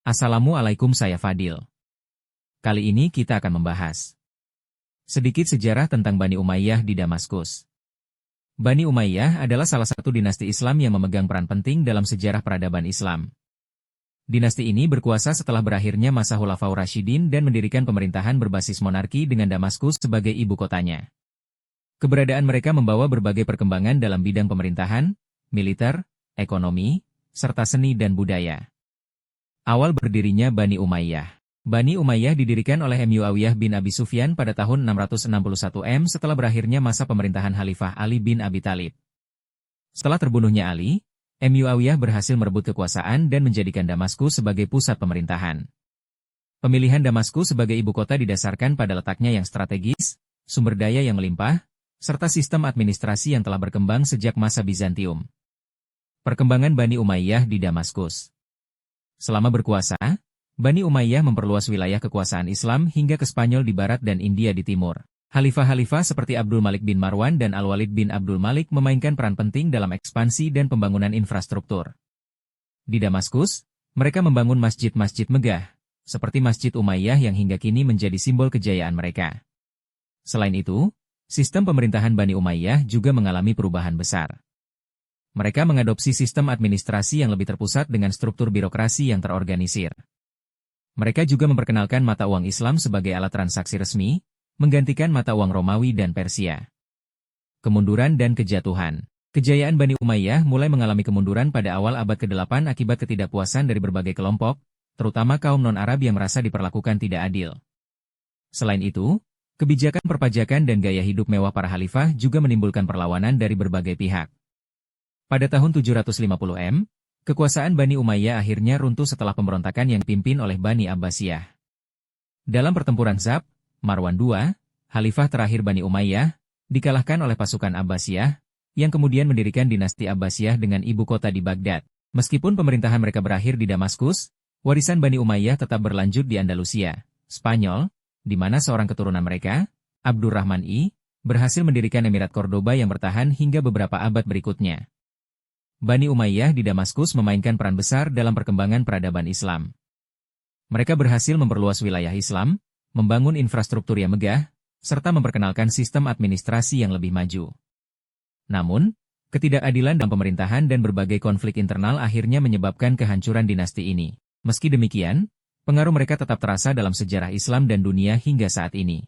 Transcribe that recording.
Assalamualaikum, saya Fadil. Kali ini kita akan membahas sedikit sejarah tentang Bani Umayyah di Damaskus. Bani Umayyah adalah salah satu dinasti Islam yang memegang peran penting dalam sejarah peradaban Islam. Dinasti ini berkuasa setelah berakhirnya masa Khulafaur Rasyidin dan mendirikan pemerintahan berbasis monarki dengan Damaskus sebagai ibu kotanya. Keberadaan mereka membawa berbagai perkembangan dalam bidang pemerintahan, militer, ekonomi, serta seni dan budaya. Awal berdirinya Bani Umayyah. Bani Umayyah didirikan oleh Muawiyah bin Abi Sufyan pada tahun 661 setelah berakhirnya masa pemerintahan Khalifah Ali bin Abi Thalib. Setelah terbunuhnya Ali, Muawiyah berhasil merebut kekuasaan dan menjadikan Damaskus sebagai pusat pemerintahan. Pemilihan Damaskus sebagai ibu kota didasarkan pada letaknya yang strategis, sumber daya yang melimpah, serta sistem administrasi yang telah berkembang sejak masa Bizantium. Perkembangan Bani Umayyah di Damaskus. Selama berkuasa, Bani Umayyah memperluas wilayah kekuasaan Islam hingga ke Spanyol di barat dan India di timur. Khalifah-khalifah seperti Abdul Malik bin Marwan dan Al-Walid bin Abdul Malik memainkan peran penting dalam ekspansi dan pembangunan infrastruktur. Di Damaskus, mereka membangun masjid-masjid megah, seperti Masjid Umayyah yang hingga kini menjadi simbol kejayaan mereka. Selain itu, sistem pemerintahan Bani Umayyah juga mengalami perubahan besar. Mereka mengadopsi sistem administrasi yang lebih terpusat dengan struktur birokrasi yang terorganisir. Mereka juga memperkenalkan mata uang Islam sebagai alat transaksi resmi, menggantikan mata uang Romawi dan Persia. Kemunduran dan kejatuhan. Kejayaan Bani Umayyah mulai mengalami kemunduran pada awal abad ke-8 akibat ketidakpuasan dari berbagai kelompok, terutama kaum non-Arab yang merasa diperlakukan tidak adil. Selain itu, kebijakan perpajakan dan gaya hidup mewah para khalifah juga menimbulkan perlawanan dari berbagai pihak. Pada tahun 750 kekuasaan Bani Umayyah akhirnya runtuh setelah pemberontakan yang dipimpin oleh Bani Abbasiyah. Dalam pertempuran Zab, Marwan II, khalifah terakhir Bani Umayyah, dikalahkan oleh pasukan Abbasiyah, yang kemudian mendirikan dinasti Abbasiyah dengan ibu kota di Baghdad. Meskipun pemerintahan mereka berakhir di Damaskus, warisan Bani Umayyah tetap berlanjut di Andalusia, Spanyol, di mana seorang keturunan mereka, Abdurrahman I, berhasil mendirikan Emirat Cordoba yang bertahan hingga beberapa abad berikutnya. Bani Umayyah di Damaskus memainkan peran besar dalam perkembangan peradaban Islam. Mereka berhasil memperluas wilayah Islam, membangun infrastruktur yang megah, serta memperkenalkan sistem administrasi yang lebih maju. Namun, ketidakadilan dalam pemerintahan dan berbagai konflik internal akhirnya menyebabkan kehancuran dinasti ini. Meski demikian, pengaruh mereka tetap terasa dalam sejarah Islam dan dunia hingga saat ini.